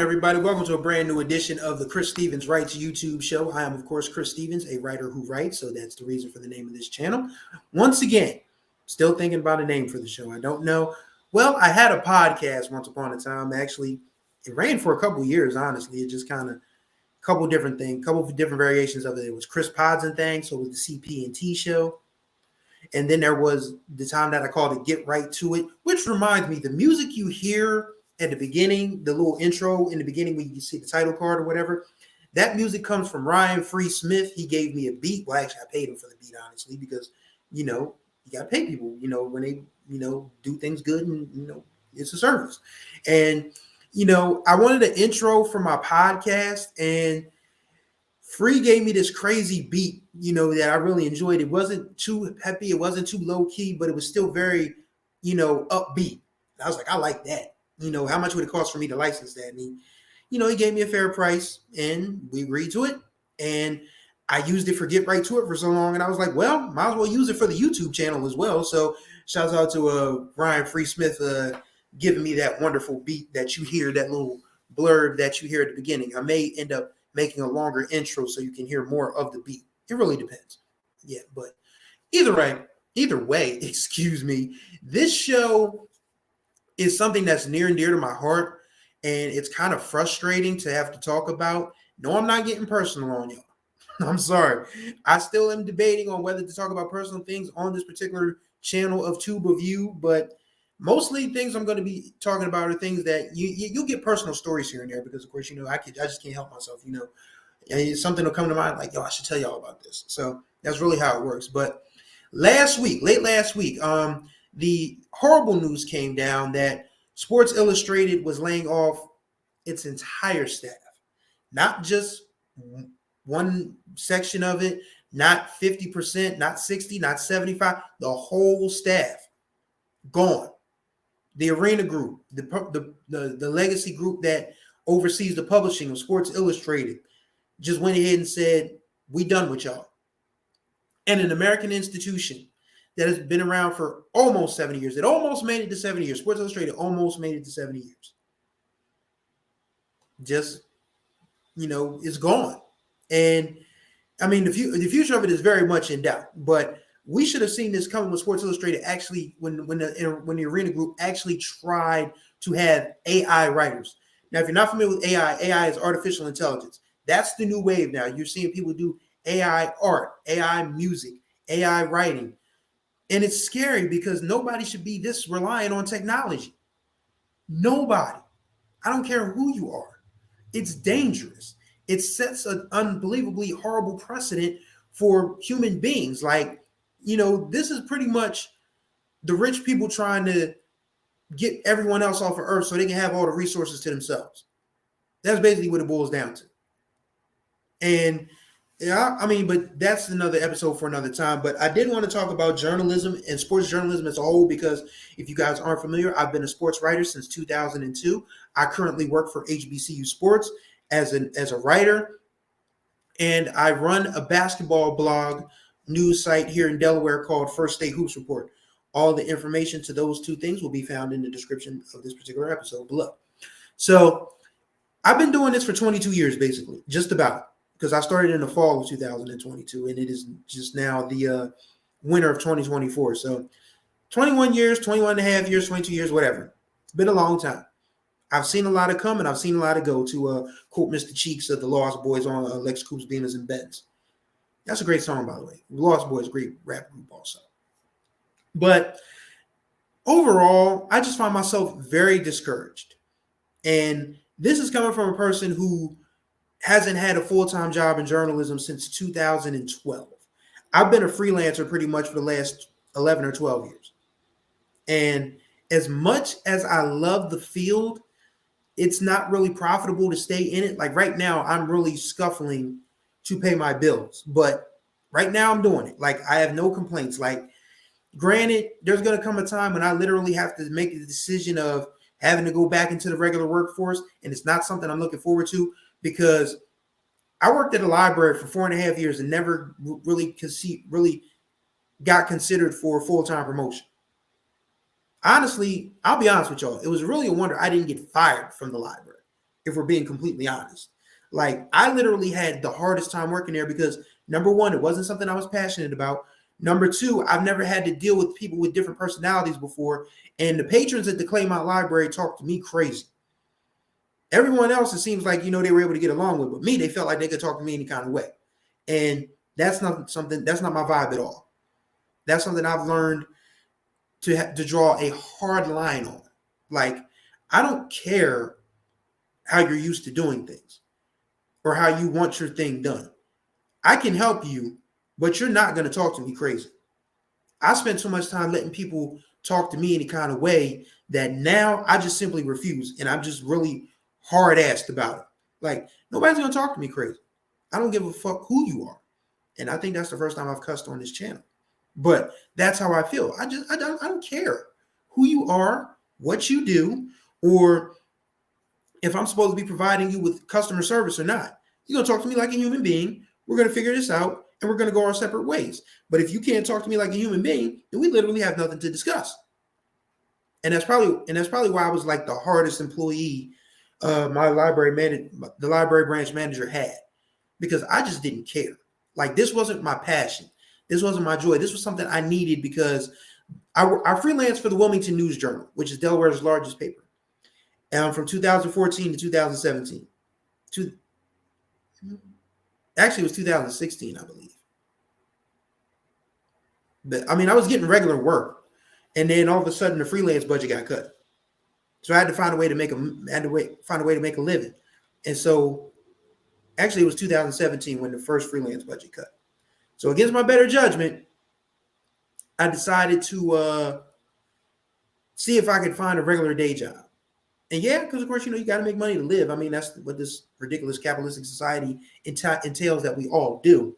everybody? Welcome to a brand new edition of the Chris Stevens Writes YouTube show. I am, of course, Chris Stevens, a writer who writes, so that's the reason for the name of this channel. Once again, still thinking about a name for the show. I don't know. Well, I had a podcast once upon a time. Actually, it ran for a couple years, honestly. It just kind of a couple different things, couple of different variations of it. It was Chris Pods and Things, so it was the CP&T show. And then there was the time that I called it Get Right to It, which reminds me, the music you hear at the beginning, the little intro in the beginning when you see the title card or whatever, that music comes from Ryan Free Smith. He gave me a beat. Well, actually, I paid him for the beat, honestly, because, you got to pay people, when they, do things good and, it's a service. And, I wanted an intro for my podcast, and Free gave me this crazy beat, that I really enjoyed. It wasn't too peppy. It wasn't too low key, but it was still very, upbeat. I was like, I like that. How much would it cost for me to license that? And he gave me a fair price and we agreed to it. And I used it for Get Right to It for so long. And I was like, well, might as well use it for the YouTube channel as well. So shouts out to Ryan Free Smith giving me that wonderful beat that you hear, that little blurb that you hear at the beginning. I may end up making a longer intro so you can hear more of the beat. It really depends. Yeah, but either way, excuse me, this show is something that's near and dear to my heart, and it's kind of frustrating to have to talk about. No, I'm not getting personal on y'all. I'm sorry. I still am debating on whether to talk about personal things on this particular channel of Tube of You, but mostly things I'm going to be talking about are things that you'll get personal stories here and there because, of course, I just can't help myself, and something will come to mind like, yo, I should tell y'all about this. So that's really how it works. But late last week, the horrible news came down that Sports Illustrated was laying off its entire staff, not just one section of it, not 50%, not 60, not 75, the whole staff gone. The Arena Group, the legacy group that oversees the publishing of Sports Illustrated, just went ahead and said, we done with y'all. And an American institution that has been around for almost 70 years. It almost made it to 70 years. Sports Illustrated almost made it to 70 years. Just, it's gone. And I mean, the future of it is very much in doubt, but we should have seen this coming with Sports Illustrated actually when the Arena Group actually tried to have AI writers. Now, if you're not familiar with AI is artificial intelligence. That's the new wave now. You're seeing people do AI art, AI music, AI writing. And it's scary because nobody should be this reliant on technology. Nobody. I don't care who you are. It's dangerous. It sets an unbelievably horrible precedent for human beings. Like, this is pretty much the rich people trying to get everyone else off of Earth so they can have all the resources to themselves. That's basically what it boils down to. And but that's another episode for another time. But I did want to talk about journalism and sports journalism as a whole, because if you guys aren't familiar, I've been a sports writer since 2002. I currently work for HBCU Sports as a writer, and I run a basketball blog news site here in Delaware called First State Hoops Report. All the information to those two things will be found in the description of this particular episode below. So I've been doing this for 22 years, basically, just about. Because I started in the fall of 2022, and it is just now the winter of 2024. So 21 years, 21 and a half years, 22 years, whatever. It's been a long time. I've seen a lot of come and I've seen a lot of go, to quote Mr. Cheeks of the Lost Boys on Lex Coops, Beamers, and Benz. That's a great song, by the way. Lost Boys, great rap group also. But overall, I just find myself very discouraged. And this is coming from a person who hasn't had a full-time job in journalism since 2012. I've been a freelancer pretty much for the last 11 or 12 years. And as much as I love the field, it's not really profitable to stay in it. Like right now, I'm really scuffling to pay my bills. But right now I'm doing it. Like I have no complaints. Like granted, there's going to come a time when I literally have to make the decision of having to go back into the regular workforce. And it's not something I'm looking forward to, because I worked at a library for 4.5 years and never really got considered for a full-time promotion. Honestly, I'll be honest with y'all. It was really a wonder I didn't get fired from the library. if we're being completely honest. Like, I literally had the hardest time working there because, number one, it wasn't something I was passionate about. Number two, I've never had to deal with people with different personalities before. And the patrons at the Claymont Library talked to me crazy. Everyone else, it seems like, they were able to get along with, but me, they felt like they could talk to me any kind of way. And that's not my vibe at all. That's something I've learned to draw a hard line on. Like, I don't care how you're used to doing things or how you want your thing done. I can help you, but you're not going to talk to me crazy. I spent so much time letting people talk to me any kind of way that now I just simply refuse. And I'm just really hard-assed about it. Like, nobody's going to talk to me crazy. I don't give a fuck who you are. And I think that's the first time I've cussed on this channel. But that's how I feel. I don't care who you are, what you do, or if I'm supposed to be providing you with customer service or not. You're going to talk to me like a human being. We're going to figure this out, and we're going to go our separate ways. But if you can't talk to me like a human being, then we literally have nothing to discuss. And that's probably why I was like the hardest employee the library branch manager had, because I just didn't care. Like, this wasn't my passion. This wasn't my joy. This was something I needed because I freelanced for the Wilmington News Journal, which is Delaware's largest paper, from 2014 to 2017. Actually, it was 2016, I believe. But I mean, I was getting regular work, and then all of a sudden, the freelance budget got cut. So I had to find a way to make a living. And so, actually, it was 2017 when the first freelance budget cut. So against my better judgment, I decided to see if I could find a regular day job. And yeah, because of course, you got to make money to live. I mean, that's what this ridiculous capitalistic society entails that we all do.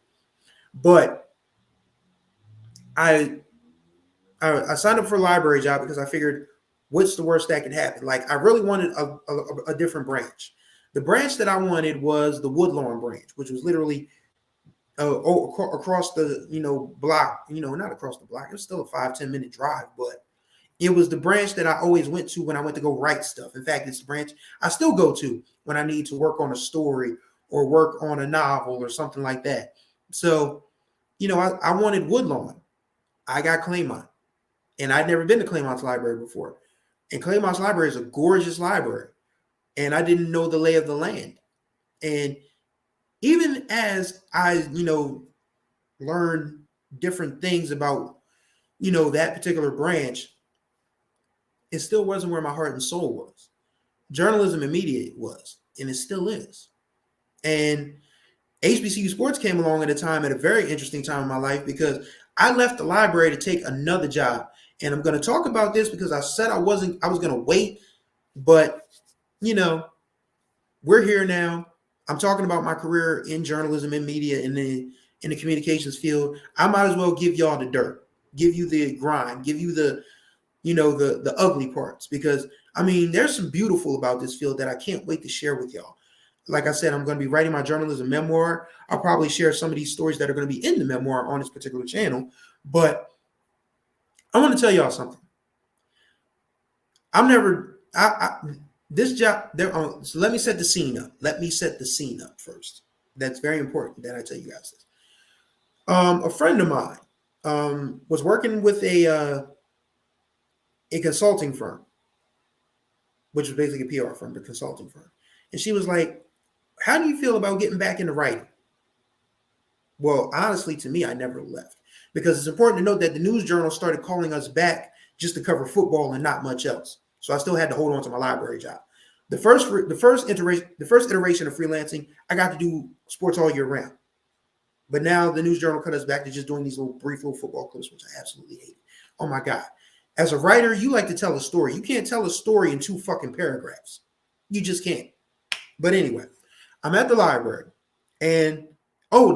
But I signed up for a library job because I figured, what's the worst that could happen? Like, I really wanted a different branch. The branch that I wanted was the Woodlawn branch, which was literally across the block. Not across the block. It was still a 5-10 minute drive, but it was the branch that I always went to when I went to go write stuff. In fact, it's the branch I still go to when I need to work on a story or work on a novel or something like that. So, I wanted Woodlawn. I got Claymont, and I'd never been to Claymont's library before. And Claymont's library is a gorgeous library, and I didn't know the lay of the land. And even as I, learned different things about, that particular branch, it still wasn't where my heart and soul was. Journalism and media was, and it still is. And HBCU sports came along at a very interesting time in my life, because I left the library to take another job. And I'm going to talk about this because I said I was going to wait, but we're here now. I'm talking about my career in journalism and media in the communications field. I might as well give y'all the dirt, give you the grind, give you the ugly parts, because I mean, there's some beautiful about this field that I can't wait to share with y'all. Like I said, I'm going to be writing my journalism memoir. I'll probably share some of these stories that are going to be in the memoir on this particular channel, but I want to tell y'all something. This job, so let me set the scene up. Let me set the scene up first. That's very important that I tell you guys this. A friend of mine was working with a consulting firm, which was basically a PR firm, but consulting firm. And she was like, how do you feel about getting back into writing? Well, honestly, to me, I never left, because it's important to note that the news journal started calling us back just to cover football and not much else. So I still had to hold on to my library job. The first iteration of freelancing, I got to do sports all year round. But now the news journal cut us back to just doing these brief little football clips, which I absolutely hate. Oh my God. As a writer, you like to tell a story. You can't tell a story in 2 fucking paragraphs. You just can't. But anyway, I'm at the library, and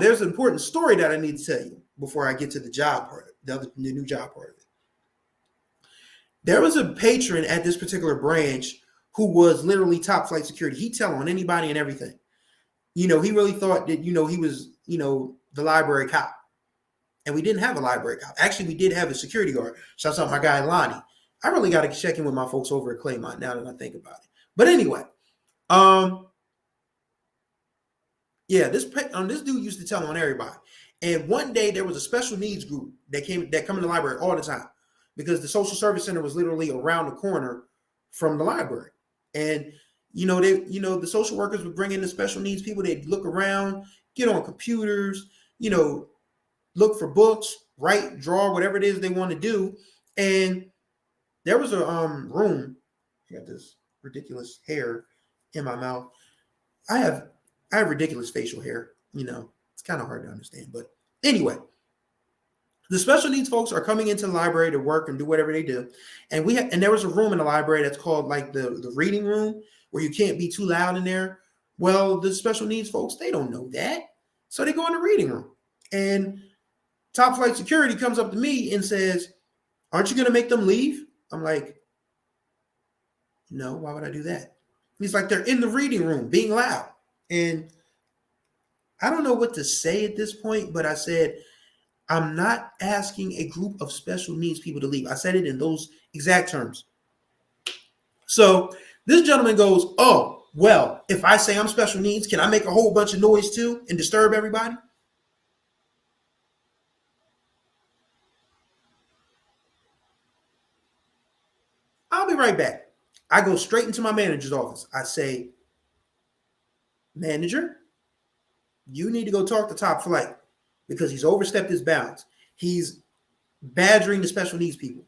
there's an important story that I need to tell you before I get to the job part, the new job part of it. There was a patron at this particular branch who was literally top flight security. He'd tell on anybody and everything. He really thought that, he was, the library cop. And we didn't have a library cop. Actually, we did have a security guard. Shouts out my guy, Lonnie. I really got to check in with my folks over at Claymont now that I think about it. But anyway, Um, yeah, this dude used to tell on everybody. And one day there was a special needs group that come in the library all the time because the social service center was literally around the corner from the library. And the social workers would bring in the special needs people. They'd look around, get on computers, look for books, write, draw, whatever it is they want to do. And there was a room. I got this ridiculous hair in my mouth. I have ridiculous facial hair. It's kind of hard to understand. But anyway, the special needs folks are coming into the library to work and do whatever they do. And there was a room in the library that's called like the reading room where you can't be too loud in there. Well, the special needs folks, they don't know that. So they go in the reading room. And top flight security comes up to me and says, "Aren't you going to make them leave?" I'm like, "No, why would I do that?" He's like, "They're in the reading room being loud." And I don't know what to say at this point, but I said, I'm not asking a group of special needs people to leave. I said it in those exact terms. So this gentleman goes, "Oh, well, if I say I'm special needs, can I make a whole bunch of noise too and disturb everybody?" I'll be right back. I go straight into my manager's office. I say, "Manager, you need to go talk to top flight because he's overstepped his bounds. He's badgering the special needs people."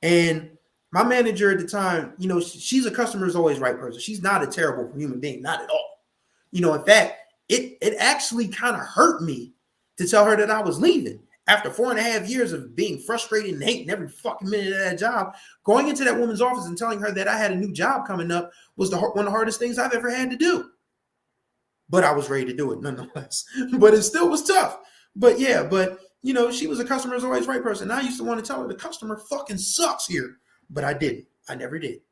And my manager at the time, she's a customer's always right person. She's not a terrible human being, not at all. In fact, it actually kind of hurt me to tell her that I was leaving after 4.5 years of being frustrated and hating every fucking minute of that job. Going into that woman's office and telling her that I had a new job coming up was one of the hardest things I've ever had to do. But I was ready to do it nonetheless. But it still was tough. But yeah, she was a customer's always right person. I used to want to tell her the customer fucking sucks here, but I didn't. I never did.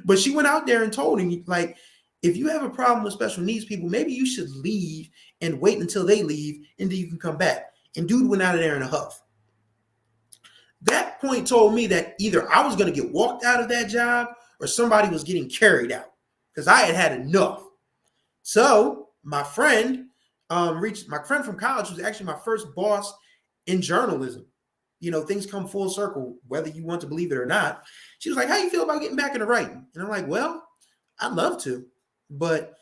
But she went out there and told him, like, if you have a problem with special needs people, maybe you should leave and wait until they leave and then you can come back. And dude went out of there in a huff. That point told me that either I was going to get walked out of that job or somebody was getting carried out because I had enough. So my friend from college, was actually my first boss in journalism. Things come full circle, whether you want to believe it or not. She was like, "How you feel about getting back into writing?" And I'm like, "Well, I'd love to, but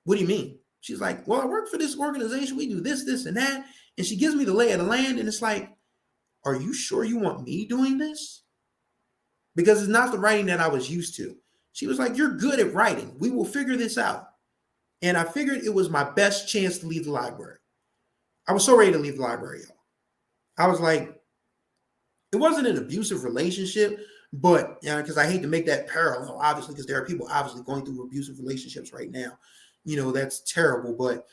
what do you mean?" She's like, "Well, I work for this organization. We do this, this, and that." And she gives me the lay of the land. And it's like, are you sure you want me doing this? Because it's not the writing that I was used to. She was like, "You're good at writing. We will figure this out." And I figured it was my best chance to leave the library. I was so ready to leave the library, y'all. I was like, it wasn't an abusive relationship, but because I hate to make that parallel, obviously, because there are people obviously going through abusive relationships right now. That's terrible. But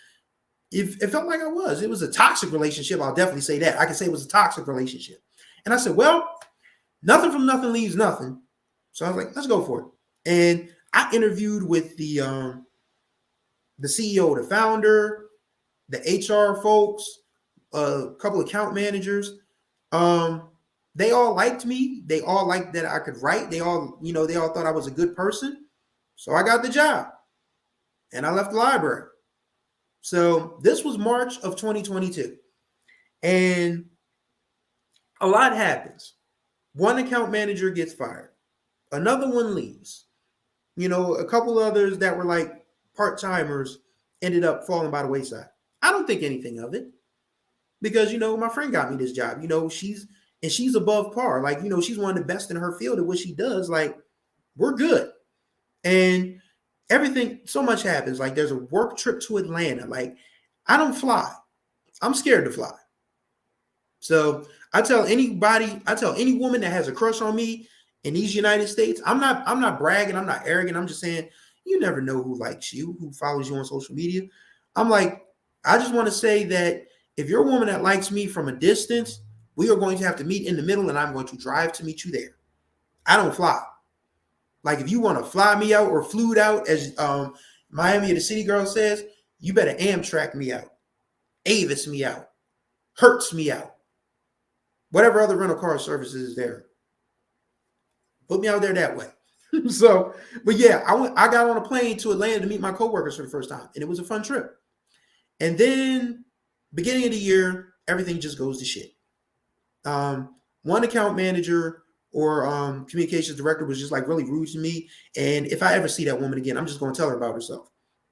it felt like it was a toxic relationship. I'll definitely say that. I can say it was a toxic relationship. And I said, well, nothing from nothing leaves nothing. So I was like, let's go for it. And I interviewed with the CEO, the founder, the HR folks, a couple of account managers. They all liked me. They all liked that I could write. They all thought I was a good person. So I got the job and I left the library. So this was March of 2022. And a lot happens. One account manager gets fired. Another one leaves. A couple others that were like part-timers ended up falling by the wayside. I don't think anything of it because, my friend got me this job. She's above par. Like, she's one of the best in her field at what she does. Like, we're good. And everything, so much happens. Like, there's a work trip to Atlanta. Like, I don't fly. I'm scared to fly. So I tell any woman that has a crush on me in these United States, I'm not bragging, I'm not arrogant. I'm just saying, you never know who likes you, who follows you on social media. I'm like, I just want to say that if you're a woman that likes me from a distance, we are going to have to meet in the middle and I'm going to drive to meet you there. I don't fly. Like, if you want to fly me out or flued out, as Miami of the City Girl says, you better Amtrak me out, Avis me out, Hertz me out, whatever other rental car services is there. Put me out there that way. So, but yeah, I got on a plane to Atlanta to meet my coworkers for the first time, and it was a fun trip. And then beginning of the year, everything just goes to shit. One account manager or communications director was just like really rude to me. And if I ever see that woman again, I'm just going to tell her about herself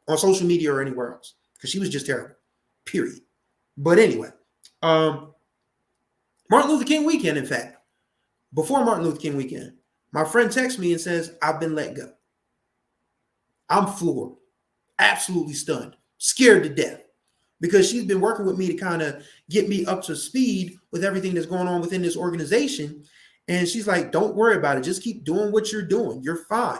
on social media or anywhere else because she was just terrible, period. But anyway, Martin Luther King weekend, in fact, before Martin Luther King weekend, my friend texts me and says, I've been let go. I'm floored, absolutely stunned, scared to death because she's been working with me to kind of get me up to speed with everything that's going on within this organization. And she's like, don't worry about it. Just keep doing what you're doing. You're fine.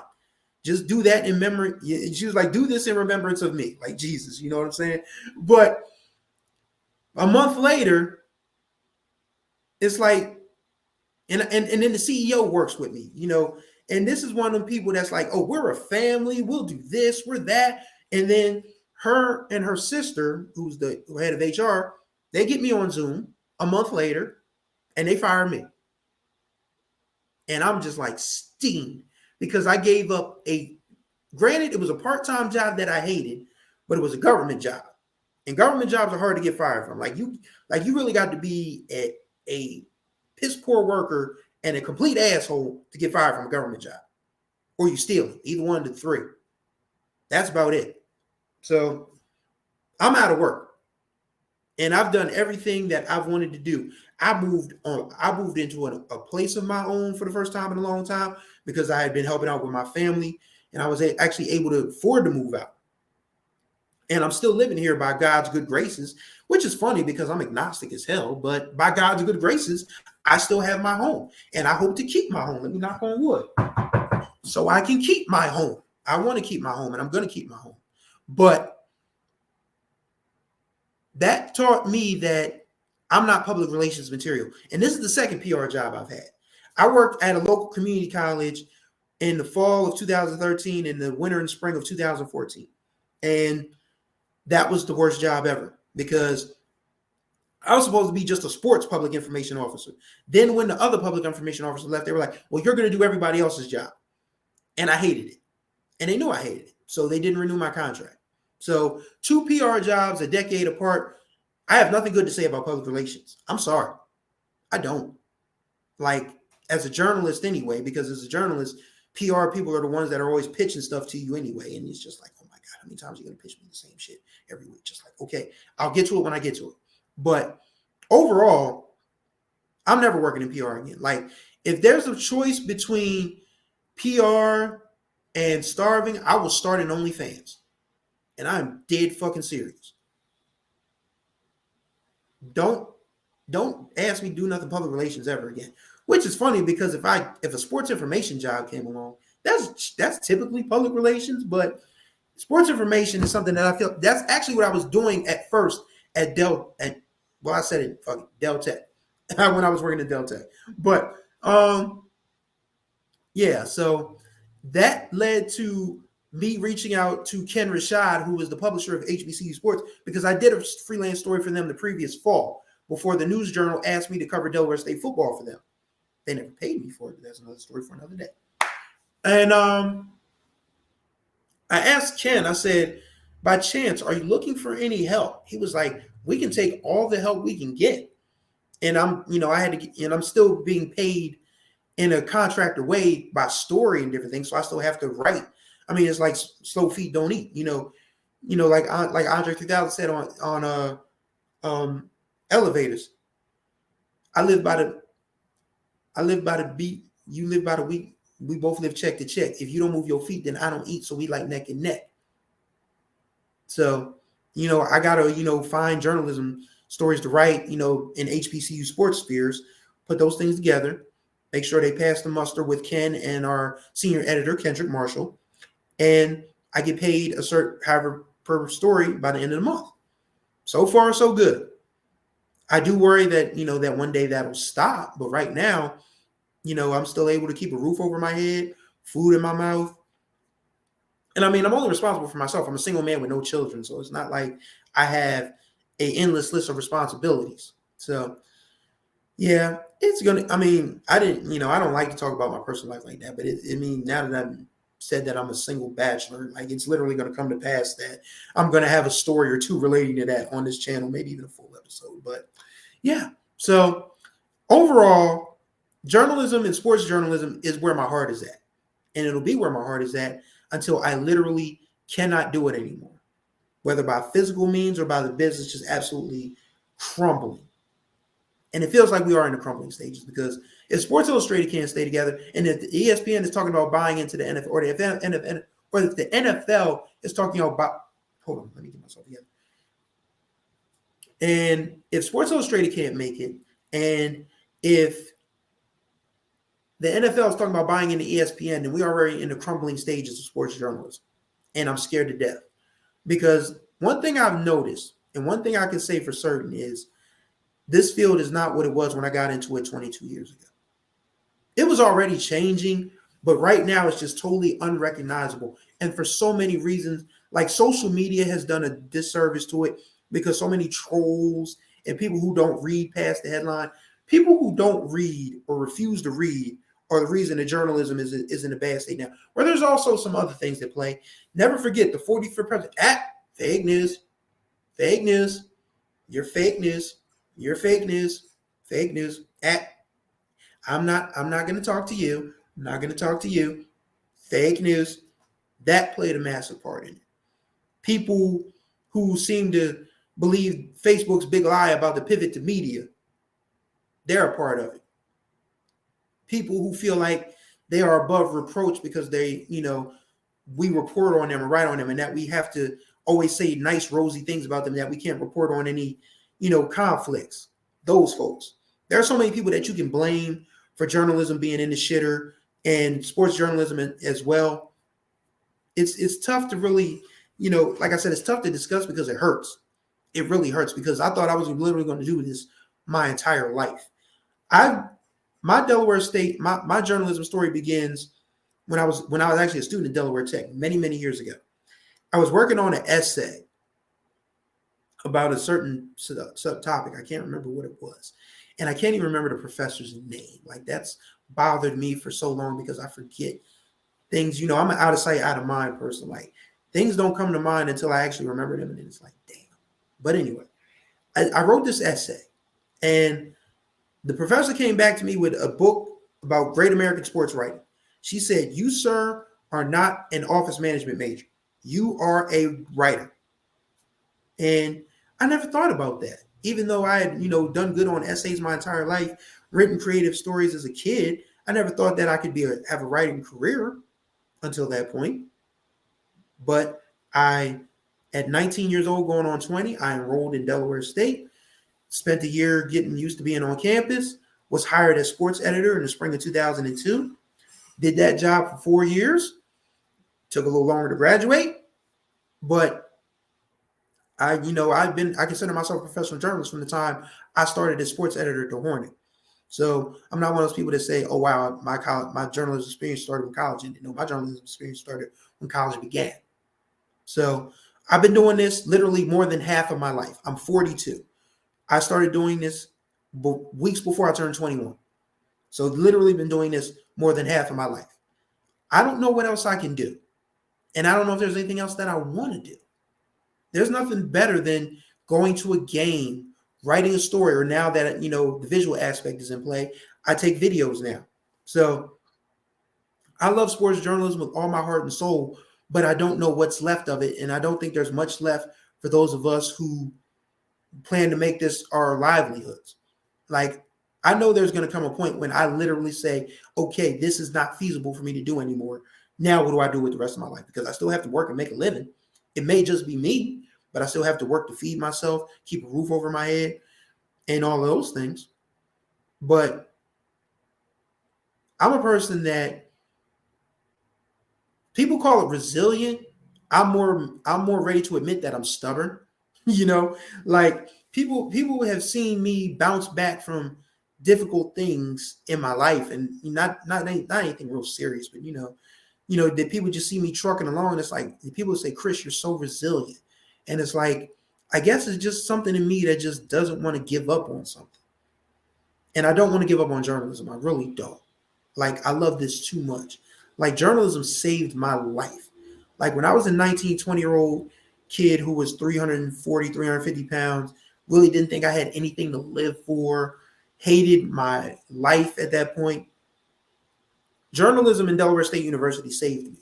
Just do that in memory. She was like, do this in remembrance of me, like Jesus. You know what I'm saying? But a month later, it's like, and then the CEO works with me, you know, and this is one of the people that's like, oh, we're a family. We'll do this, we're that. And then her and her sister, who's the head of HR, they get me on Zoom a month later and they fire me. And I'm just like steamed because I gave up granted, it was a part-time job that I hated, but it was a government job. And government jobs are hard to get fired from. Like you really got to be a piss poor worker and a complete asshole to get fired from a government job. Or you steal it, either one of the three. That's about it. So I'm out of work. And I've done everything that I've wanted to do. I moved into a place of my own for the first time in a long time because I had been helping out with my family and I was actually able to afford to move out. And I'm still living here by God's good graces, which is funny because I'm agnostic as hell, but by God's good graces, I still have my home and I hope to keep my home. Let me knock on wood. So I can keep my home. I want to keep my home and I'm going to keep my home. But that taught me that I'm not public relations material. And this is the second PR job I've had. I worked at a local community college in the fall of 2013 and the winter and spring of 2014. And that was the worst job ever because I was supposed to be just a sports public information officer. Then when the other public information officer left, they were like, well, you're going to do everybody else's job. And I hated it. And they knew I hated it. So they didn't renew my contract. So 2 PR jobs a decade apart. I have nothing good to say about public relations. I'm sorry. I don't. Like, as a journalist anyway, because as a journalist, PR people are the ones that are always pitching stuff to you anyway. And it's just like, oh my God, how many times are you going to pitch me the same shit every week? Just like, okay, I'll get to it when I get to it. But overall, I'm never working in PR again. Like, if there's a choice between PR and starving, I will start in OnlyFans. And I'm dead fucking serious. Don't ask me to do nothing public relations ever again. Which is funny because if a sports information job came along, that's typically public relations, but sports information is something that I feel that's actually what I was doing at first at Del Tech when I was working at Del Tech. But yeah, so that led to me reaching out to Ken Rashad, who was the publisher of HBCU Sports, because I did a freelance story for them the previous fall before the News Journal asked me to cover Delaware State football for them. They never paid me for it, but that's another story for another day. And I asked Ken, I said, by chance, are you looking for any help? He was like, we can take all the help we can get. And I'm still being paid in a contractor way by story and different things. So I still have to write. I mean, it's like slow feet don't eat, like Andre 3000 said on Elevators. I live by the beat. You live by the week. We both live check to check. If you don't move your feet, then I don't eat. So we like neck and neck. So, I got to, find journalism stories to write, in HBCU sports spheres, put those things together, make sure they pass the muster with Ken and our senior editor, Kendrick Marshall. And I get paid a certain however per story by the end of the month. So far, so good. I do worry that, that one day that'll stop. But right now, I'm still able to keep a roof over my head, food in my mouth. And I mean, I'm only responsible for myself. I'm a single man with no children. So it's not like I have an endless list of responsibilities. So Yeah, it's gonna. I mean, I didn't. I don't like to talk about my personal life like that. But I mean, now that I've said that I'm a single bachelor, like it's literally gonna come to pass that I'm gonna have a story or two relating to that on this channel, maybe even a full episode. But yeah. So overall, journalism and sports journalism is where my heart is at, and it'll be where my heart is at until I literally cannot do it anymore, whether by physical means or by the business just absolutely crumbling. And it feels like we are in the crumbling stages because if Sports Illustrated can't stay together, and if the ESPN is talking about buying into the NFL, or if the NFL is talking about, hold on, let me get myself together. And if Sports Illustrated can't make it, and if the NFL is talking about buying into ESPN, then we are already in the crumbling stages of sports journalism. And I'm scared to death because one thing I've noticed, and one thing I can say for certain is this field is not what it was when I got into it 22 years ago. It was already changing, but right now it's just totally unrecognizable. And for so many reasons, like social media has done a disservice to it because so many trolls and people who don't read past the headline, people who don't read or refuse to read are the reason that journalism is in a bad state now. Where there's also some other things that play. Never forget the 45th president. Fake news, fake news, you're fake news, you're fake news, fake news. I'm not going to talk to you. I'm not going to talk to you. Fake news. That played a massive part in it. People who seem to believe Facebook's big lie about the pivot to media, they're a part of it. People who feel like they are above reproach because we report on them and write on them and that we have to always say nice, rosy things about them, that we can't report on any, conflicts. Those folks. There are so many people that you can blame for journalism being in the shitter and sports journalism as well. It's tough to really, like I said, it's tough to discuss because it hurts. It really hurts because I thought I was literally going to do this my entire life. My Delaware State, my journalism story begins when I was actually a student at Delaware Tech many, many years ago. I was working on an essay about a certain subtopic. I can't remember what it was. And I can't even remember the professor's name. Like that's bothered me for so long because I forget things. I'm an out of sight, out of mind person. Like things don't come to mind until I actually remember them. And then it's like, damn. But anyway, I wrote this essay and the professor came back to me with a book about great American sports writing. She said, you, sir, are not an office management major. You are a writer. And I never thought about that. Even though I had, done good on essays my entire life, written creative stories as a kid, I never thought that I could have a writing career until that point. But at 19 years old, going on 20, I enrolled in Delaware State, spent a year getting used to being on campus, was hired as sports editor in the spring of 2002, did that job for 4 years, took a little longer to graduate, but I consider myself a professional journalist from the time I started as sports editor at the Hornet. So I'm not one of those people that say, "Oh wow, my journalism experience started when college ended." No, my journalism experience started when college began. So I've been doing this literally more than half of my life. I'm 42. I started doing this weeks before I turned 21. So literally been doing this more than half of my life. I don't know what else I can do, and I don't know if there's anything else that I want to do. There's nothing better than going to a game, writing a story, or now that, the visual aspect is in play, I take videos now. So I love sports journalism with all my heart and soul, but I don't know what's left of it. And I don't think there's much left for those of us who plan to make this our livelihoods. Like, I know there's going to come a point when I literally say, okay, this is not feasible for me to do anymore. Now, what do I do with the rest of my life? Because I still have to work and make a living. It may just be me, but I still have to work to feed myself, keep a roof over my head, and all those things. But I'm a person that people call it resilient. I'm more ready to admit that I'm stubborn. Like people have seen me bounce back from difficult things in my life, and not anything real serious, but that people just see me trucking along. And it's like people say, Chris, you're so resilient. And it's like, I guess it's just something in me that just doesn't want to give up on something. And I don't want to give up on journalism. I really don't. Like, I love this too much. Like, journalism saved my life. Like, when I was a 19, 20-year-old kid who was 340, 350 pounds, really didn't think I had anything to live for, hated my life at that point, journalism in Delaware State University saved me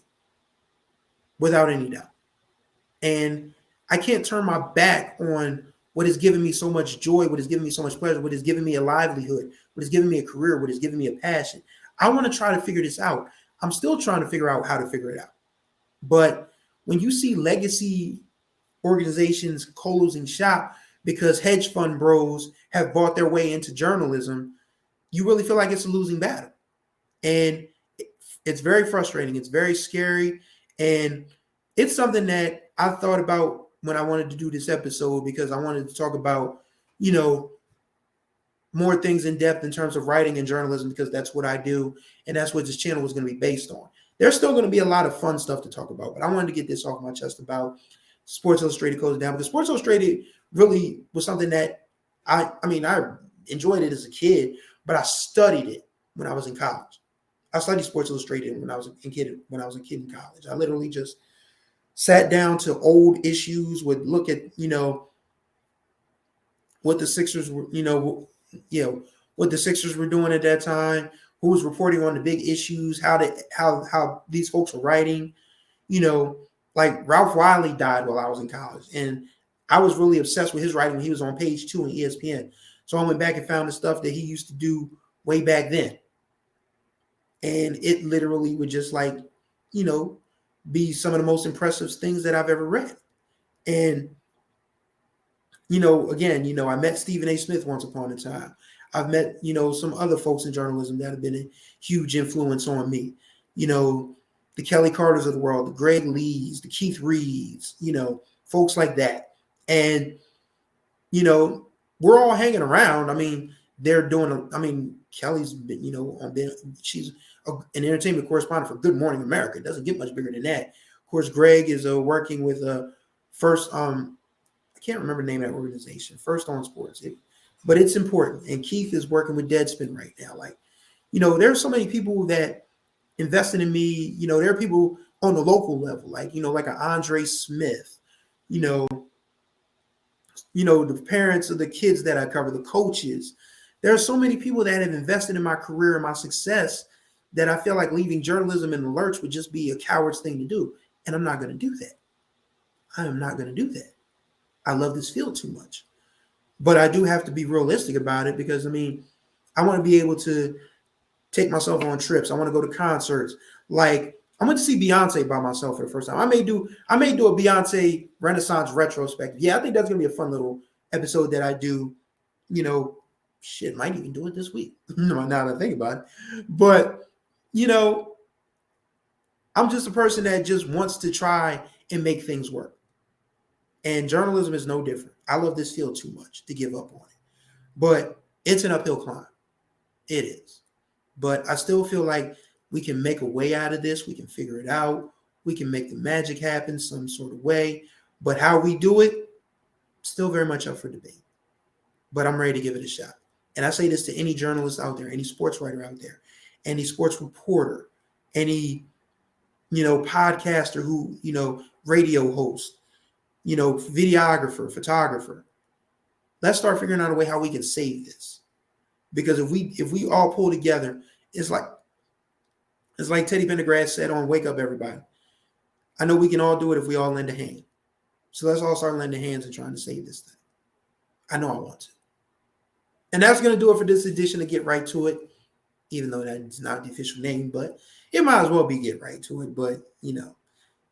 without any doubt. And I can't turn my back on what has given me so much joy, what has given me so much pleasure, what has given me a livelihood, what has given me a career, what has given me a passion. I want to try to figure this out. I'm still trying to figure out how to figure it out. But when you see legacy organizations closing shop because hedge fund bros have bought their way into journalism, you really feel like it's a losing battle. And it's very frustrating. It's very scary. And it's something that I thought about when I wanted to do this episode, because I wanted to talk about, more things in depth in terms of writing and journalism, because that's what I do. And that's what this channel was going to be based on. There's still going to be a lot of fun stuff to talk about, but I wanted to get this off my chest about Sports Illustrated closing down, because Sports Illustrated really was something that I enjoyed it as a kid, but I studied it when I was in college. I studied Sports Illustrated when I was a kid in college. I literally just sat down to old issues, would look at, what the Sixers were, what the Sixers were doing at that time, who was reporting on the big issues, how these folks were writing. Like Ralph Wiley died while I was in college, and I was really obsessed with his writing when he was on Page 2 on ESPN. So I went back and found the stuff that he used to do way back then. And it literally would just be some of the most impressive things that I've ever read. And, again, I met Stephen A. Smith once upon a time. I've met, some other folks in journalism that have been a huge influence on me. The Kelly Carters of the world, the Greg Lees, the Keith Reeves, folks like that. And, we're all hanging around. They're doing, Kelly's been, she's an entertainment correspondent for Good Morning America. It doesn't get much bigger than that. Of course, Greg is working with First, I can't remember the name of that organization, First on Sports, but it's important. And Keith is working with Deadspin right now. There are so many people that invested in me. There are people on the local level, like an Andre Smith, the parents of the kids that I cover, the coaches. There are so many people that have invested in my career and my success that I feel like leaving journalism in the lurch would just be a coward's thing to do. And I'm not going to do that. I am not going to do that. I love this field too much. But I do have to be realistic about it, because, I want to be able to take myself on trips. I want to go to concerts. Like, I went to see Beyonce by myself for the first time. I may do a Beyonce Renaissance retrospective. Yeah, I think that's going to be a fun little episode that I do. Might even do it this week. Now that I think about it. But, I'm just a person that just wants to try and make things work. And journalism is no different. I love this field too much to give up on it. But it's an uphill climb. It is. But I still feel like we can make a way out of this. We can figure it out. We can make the magic happen some sort of way. But how we do it, still very much up for debate. But I'm ready to give it a shot. And I say this to any journalist out there, any sports writer out there, any sports reporter, any, podcaster who, radio host, videographer, photographer. Let's start figuring out a way how we can save this. Because if we all pull together, it's like Teddy Pendergrass said on Wake Up Everybody. I know we can all do it if we all lend a hand. So let's all start lending hands and trying to save this thing. I know I want to. And that's going to do it for this edition of Get Right to It, even though that's not the official name, but it might as well be Get Right to It. But,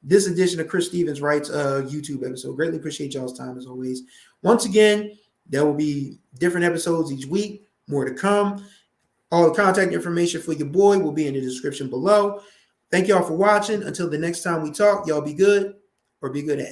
this edition of Chris Stevens Writes YouTube episode. Greatly appreciate y'all's time as always. Once again, there will be different episodes each week, more to come. All the contact information for your boy will be in the description below. Thank y'all for watching. Until the next time we talk, y'all be good or be good at it.